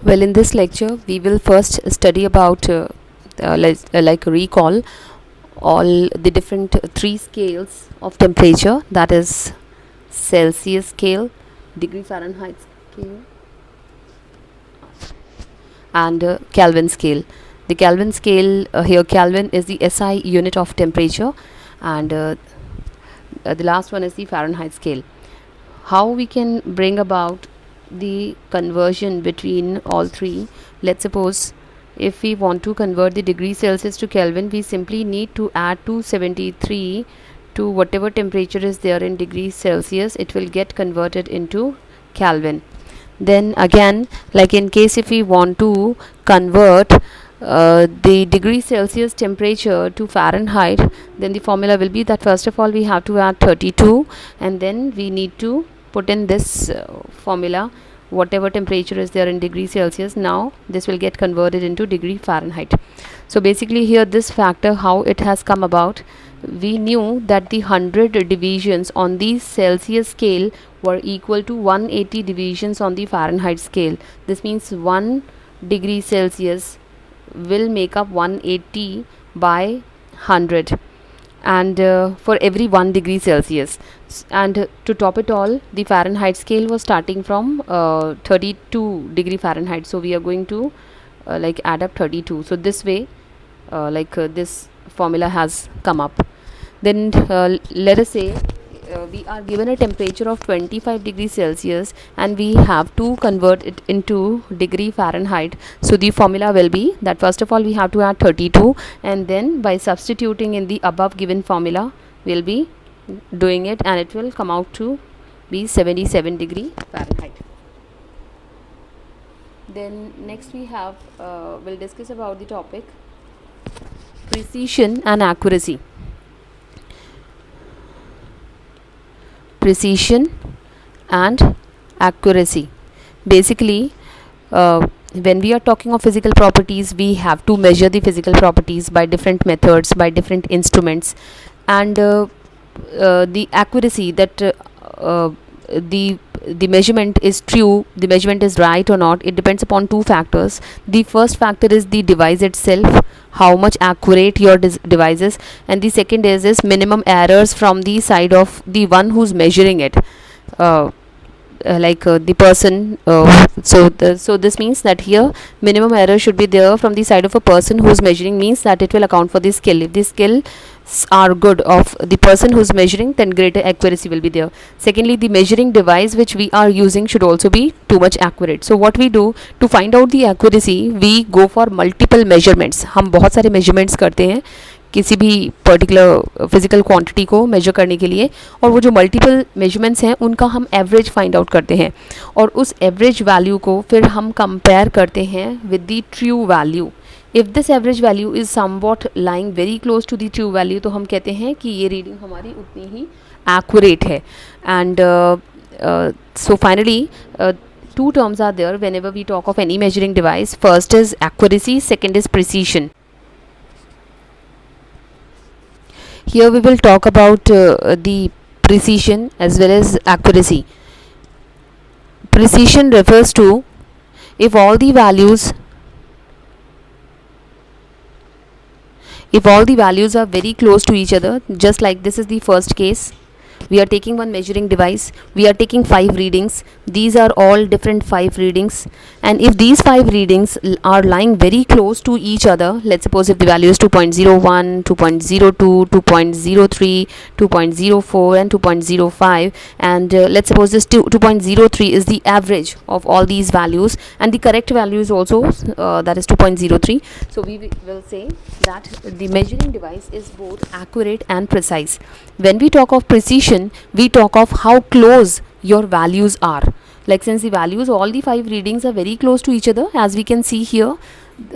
Well, in this lecture, we will first study about like recall all the different three scales of temperature, that is Celsius scale, degree Fahrenheit scale, and Kelvin scale. The Kelvin scale, here Kelvin is the SI unit of temperature, and the last one is the Fahrenheit scale. How we can bring about the conversion between all three? Let's suppose if we want to convert the degree Celsius to Kelvin, we simply need to add 273 to whatever temperature is there in degrees Celsius. It will get converted into Kelvin. Then again, like in case if we want to convert the degree Celsius temperature to Fahrenheit, then the formula will be that first of all we have to add 32, and then we need to put in this formula whatever temperature is there in degree Celsius. Now this will get converted into degree Fahrenheit. So basically here this factor, how it has come about, we knew that the 100 divisions on the Celsius scale were equal to 180 divisions on the Fahrenheit scale. This means 1 degree Celsius will make up 180 by 100, and for every 1 degree Celsius. And to top it all, the Fahrenheit scale was starting from 32 degree Fahrenheit, so we are going to like add up 32. So this way this formula has come up. Then let us say we are given a temperature of 25 degrees Celsius and we have to convert it into degree Fahrenheit. So the formula will be that first of all we have to add 32, and then by substituting in the above given formula we'll be doing it, and it will come out to be 77 degree Fahrenheit. Then next we have we'll discuss about the topic precision and accuracy. Precision and accuracy. Basically, when we are talking of physical properties, we have to measure the physical properties by different methods, by different instruments, and the accuracy that the measurement is true, the measurement is right or not, it depends upon two factors. The first factor is the device itself, how much accurate your device is, and the second is minimum errors from the side of the one who's measuring it, the person. So this means that here minimum error should be there from the side of a person who's measuring, means that it will account for the skill. If the skills are good of the person who's measuring, then greater accuracy will be there. Secondly, the measuring device which we are using should also be too much accurate. So what we do to find out the accuracy, we go for multiple measurements. हम बहुत सारे measurements करते हैं किसी भी particular physical quantity को major करने के लिए, और वो जो मल्टीपल मेजरमेंट्स हैं उनका हम एवरेज फाइंड आउट करते हैं, और उस एवरेज वैल्यू को फिर हम कंपेयर करते हैं with the true value. If this average value is somewhat lying very close to the true value, तो हम कहते हैं कि ये रीडिंग हमारी उतनी ही एक्यूरेट है. And so finally two terms are there whenever we talk of any measuring device. First is accuracy, second is precision. Here we will talk about the precision as well as accuracy. Precision refers to if all the values are very close to each other, just like this is the first case. We are taking one measuring device, we are taking 5 readings, these are all different 5 readings, and if these 5 readings are lying very close to each other, let's suppose if the value is 2.01, 2.02, 2.03, 2.04 and 2.05, and let's suppose this 2.03 is the average of all these values, and the correct value is also that is 2.03. So we will say that the measuring device is both accurate and precise. When we talk of precision, we talk of how close your values are. Like since the values, all the 5 readings are very close to each other, as we can see here,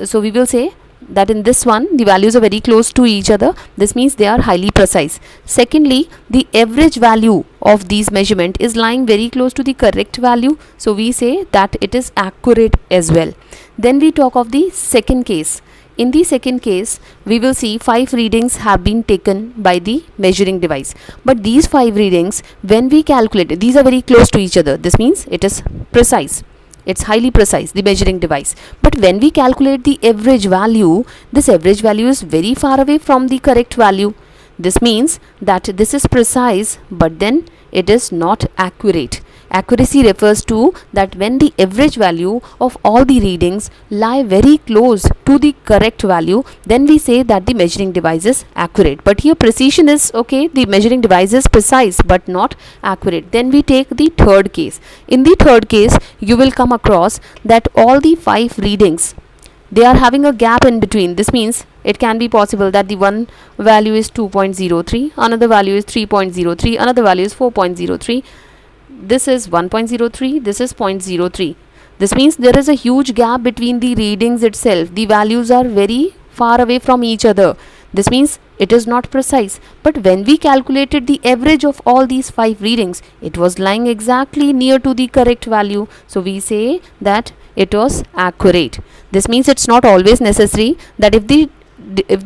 so we will say that in this one the values are very close to each other. This means they are highly precise. Secondly, the average value of these measurement is lying very close to the correct value, so we say that it is accurate as well. Then we talk of the second case. In the second case, we will see 5 readings have been taken by the measuring device, but these 5 readings, when we calculate, these are very close to each other. This means it is precise. It's highly precise, the measuring device. But when we calculate the average value, this average value is very far away from the correct value. This means that this is precise, but then it is not accurate. Accuracy refers to that when the average value of all the readings lie very close to the correct value, then we say that the measuring device is accurate. But here precision is okay, the measuring device is precise but not accurate. Then we take the third case. In the third case, you will come across that all the 5 readings, they are having a gap in between. This means it can be possible that the one value is 2.03, another value is 3.03, another value is 4.03. This is 1.03, this is 0.03. This means there is a huge gap between the readings itself. The values are very far away from each other. This means it is not precise. But when we calculated the average of all these 5 readings, it was lying exactly near to the correct value. So we say that it was accurate. This means it's not always necessary that if the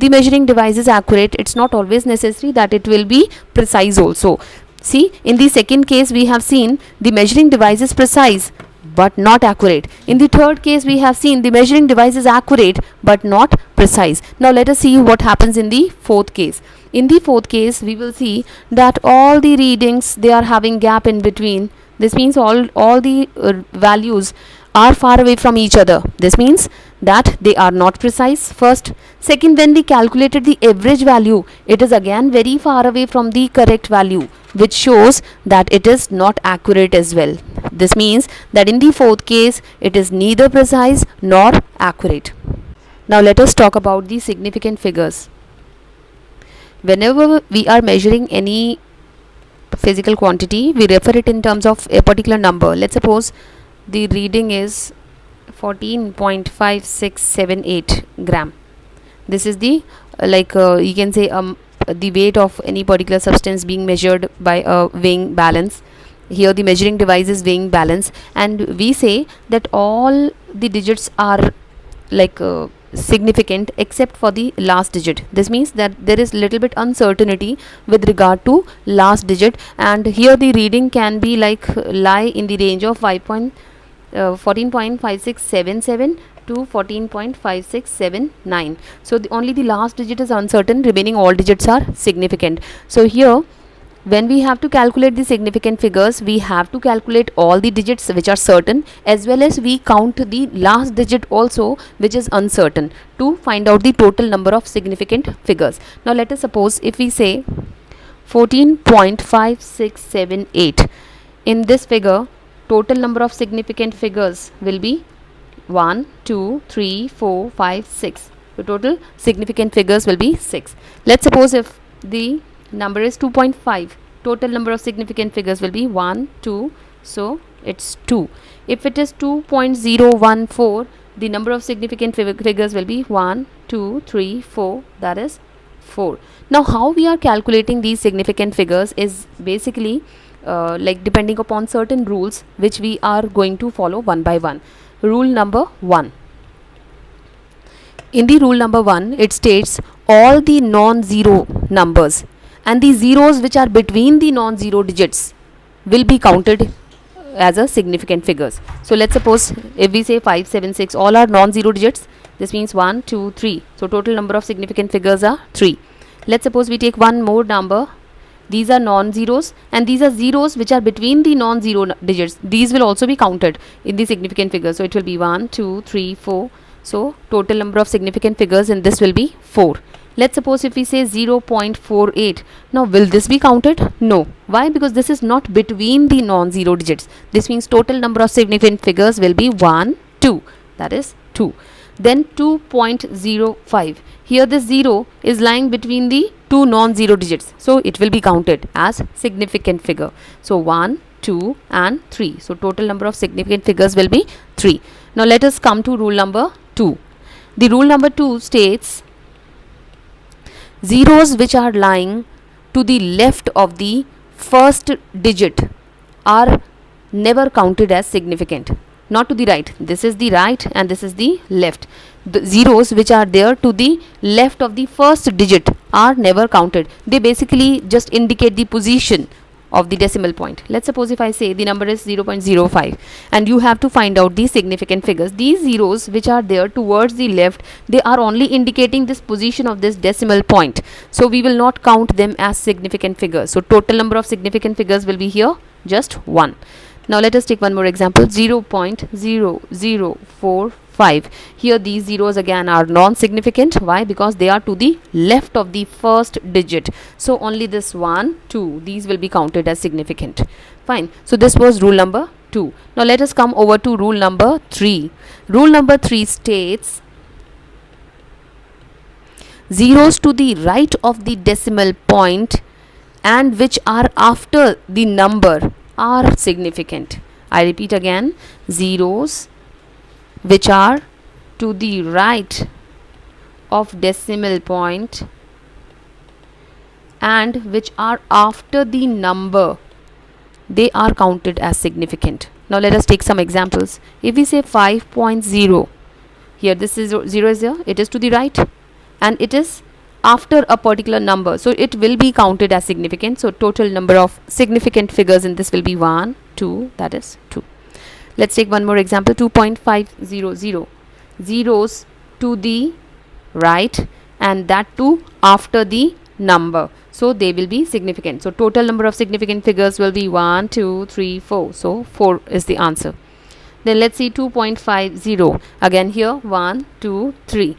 measuring device is accurate, it's not always necessary that it will be precise also. See, in the second case we have seen the measuring device is precise but not accurate. In the third case we have seen the measuring device is accurate but not precise. Now let us see what happens in the fourth case. In the fourth case we will see that all the readings, they are having gap in between. This means all the values are far away from each other. This means that they are not precise first. Second, when we calculated the average value, it is again very far away from the correct value, which shows that it is not accurate as well. This means that in the fourth case, it is neither precise nor accurate. Now let us talk about the significant figures. Whenever we are measuring any physical quantity, we refer it in terms of a particular number. Let's suppose the reading is 14.5678 gram. This is the you can say the weight of any particular substance being measured by a weighing balance. Here the measuring device is weighing balance, and we say that all the digits are significant except for the last digit. This means that there is little bit uncertainty with regard to last digit, and here the reading can be lie in the range of 14.5677 to 14.5679. So only the last digit is uncertain, remaining all digits are significant. So here when we have to calculate the significant figures, we have to calculate all the digits which are certain, as well as we count the last digit also which is uncertain, to find out the total number of significant figures. Now let us suppose if we say 14.5678, in this figure total number of significant figures will be 1, 2, 3, 4, 5, 6. The total significant figures will be 6. Let's suppose if the number is 2.5, total number of significant figures will be 1, 2, so it's 2. If it is 2.014, the number of significant figures will be 1, 2, 3, 4, that is 4. Now how we are calculating these significant figures is basically depending upon certain rules which we are going to follow one by one. Rule number 1. In the rule number 1, it states all the non-zero numbers and the zeros which are between the non-zero digits will be counted as a significant figures. So let's suppose if we say 5, 7, 6, all are non-zero digits. This means 1, 2, 3. So total number of significant figures are 3. Let's suppose we take one more number. These are non-zeros and these are zeros which are between the non-zero digits. These will also be counted in the significant figures. So it will be 1, 2, 3, 4. So total number of significant figures in this will be 4. Let's suppose if we say 0.48. Now will this be counted? No. Why? Because this is not between the non-zero digits. This means total number of significant figures will be 1, 2. That is 2. Then 2.05. Here this 0 is lying between the two non-zero digits. So it will be counted as significant figure. So 1, 2 and 3. So total number of significant figures will be 3. Now let us come to rule number 2. The rule number 2 states zeros which are lying to the left of the first digit are never counted as significant. Not to the right. This is the right and this is the left. The zeros which are there to the left of the first digit are never counted. They basically just indicate the position of the decimal point. Let's suppose if I say the number is 0.05 and you have to find out the significant figures. These zeros which are there towards the left, they are only indicating this position of this decimal point, so we will not count them as significant figures. So total number of significant figures will be here just 1. Now let us take one more example, 0.0045. Here these zeros again are non-significant. Why? Because they are to the left of the first digit. So only this 1, 2, these will be counted as significant. Fine. So this was rule number 2. Now let us come over to rule number 3. Rule number 3 states zeros to the right of the decimal point and which are after the number are significant. I repeat again, zeros which are to the right of decimal point and which are after the number, they are counted as significant. Now let us take some examples. If we say 5.0, here this is 0 is here, it is to the right and it is after a particular number, so it will be counted as significant. So total number of significant figures in this will be 1, 2, that is 2. Let's take one more example, 2.500, zeros to the right and that too after the number, so they will be significant. So total number of significant figures will be 1, 2, 3, 4. So 4 is the answer. Then let's see 2.50, again here 1, 2, 3.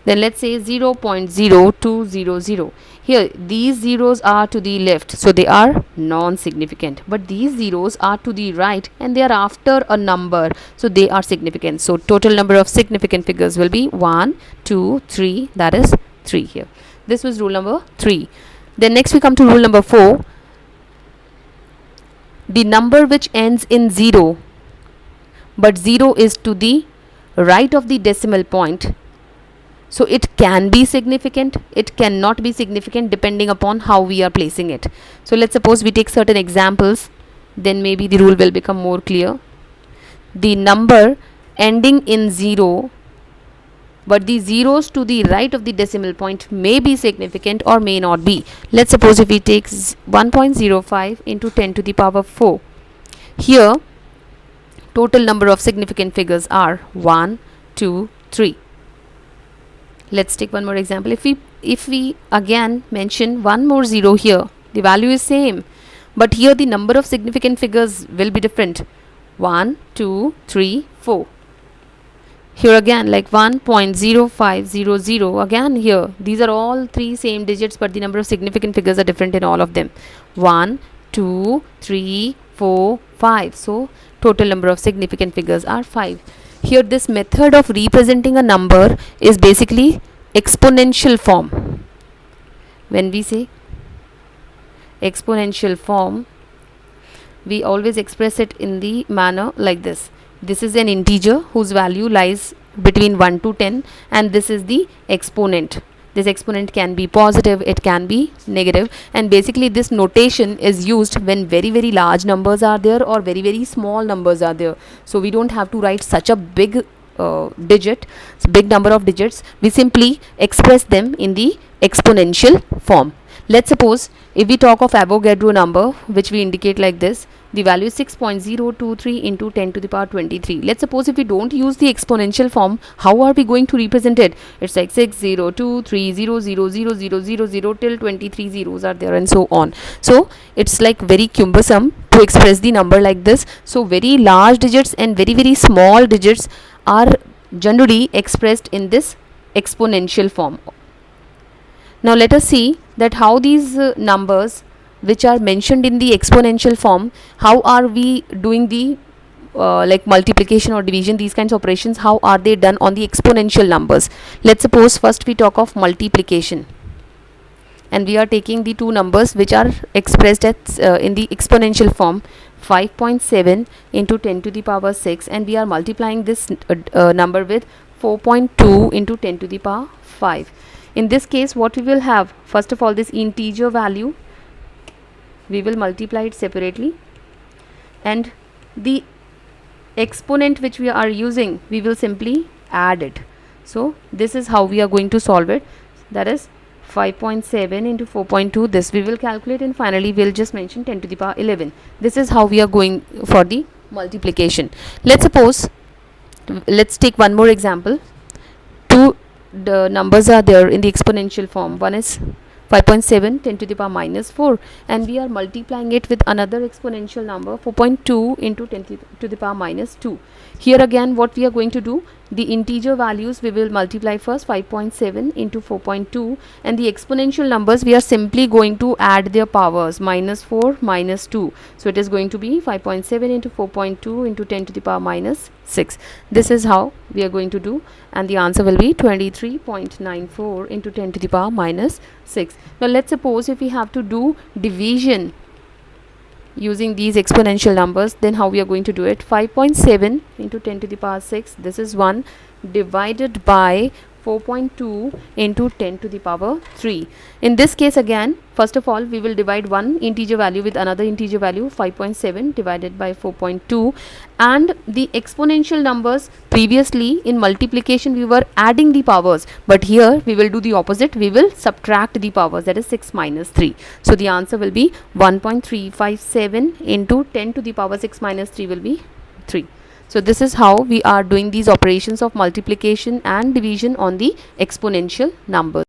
Then let's say 0.0200. Here these zeros are to the left, so they are non-significant, but these zeros are to the right and they are after a number, so they are significant. So total number of significant figures will be 1, 2, 3, that is 3 here. This was rule number 3. Then next we come to rule number 4. The number which ends in 0 but 0 is to the right of the decimal point, so it can be significant, it cannot be significant depending upon how we are placing it. So let's suppose we take certain examples, then maybe the rule will become more clear. The number ending in 0 but the zeros to the right of the decimal point may be significant or may not be. Let's suppose if we take 1.05 into 10 to the power 4. Here total number of significant figures are 1, 2, 3. Let's take one more example. If we again mention one more 0 here, the value is same, but here the number of significant figures will be different. 1, 2, 3, 4. Here again like 1.0500, again here these are all 3 same digits, but the number of significant figures are different in all of them. 1, 2, 3, 4, 5. So total number of significant figures are 5. Here this method of representing a number is basically exponential form. When we say exponential form, we always express it in the manner like this. This is an integer whose value lies between 1 to 10 and this is the exponent. This exponent can be positive, it can be negative, and basically this notation is used when very large numbers are there or very small numbers are there. So we don't have to write such a big big number of digits. We simply express them in the exponential form. Let's suppose if we talk of Avogadro number, which we indicate like this, the value is 6.023 into 10 to the power 23. Let's suppose if we don't use the exponential form, how are we going to represent it? It's like 602300000 till 23 zeros are there and so on. So it's like very cumbersome to express the number like this. So very large digits and very small digits are generally expressed in this exponential form. Now let us see that how these numbers which are mentioned in the exponential form, how are we doing the like multiplication or division, these kinds of operations, how are they done on the exponential numbers. Let's suppose first we talk of multiplication, and we are taking the two numbers which are expressed as in the exponential form, 5.7 into 10 to the power 6, and we are multiplying this number with 4.2 into 10 to the power 5. In this case, what we will have, first of all, this integer value, we will multiply it separately, and the exponent which we are using, we will simply add it. So this is how we are going to solve it. That is 5.7 into 4.2, this we will calculate, and finally we'll just mention 10 to the power 11. This is how we are going for the multiplication. Let's take one more example. Two the numbers are there in the exponential form. One is 5.7 10 to the power minus 4, and we are multiplying it with another exponential number 4.2 into 10 to the power minus 2. Here again, what we are going to do, the integer values we will multiply first, 5.7 into 4.2, and the exponential numbers we are simply going to add their powers, minus 4 minus 2. So it is going to be 5.7 into 4.2 into 10 to the power minus 6. This is how we are going to do, and the answer will be 23.94 into 10 to the power minus 6. Now let's suppose if we have to do division using these exponential numbers, then how we are going to do it. 5.7 into 10 to the power 6, this is 1, divided by 4.2 into 10 to the power 3. In this case again, first of all we will divide one integer value with another integer value, 5.7 divided by 4.2, and the exponential numbers, previously in multiplication we were adding the powers, but here we will do the opposite, we will subtract the powers, that is 6 minus 3. So the answer will be 1.357 into 10 to the power 6 minus 3 will be 3. So this is how we are doing these operations of multiplication and division on the exponential numbers.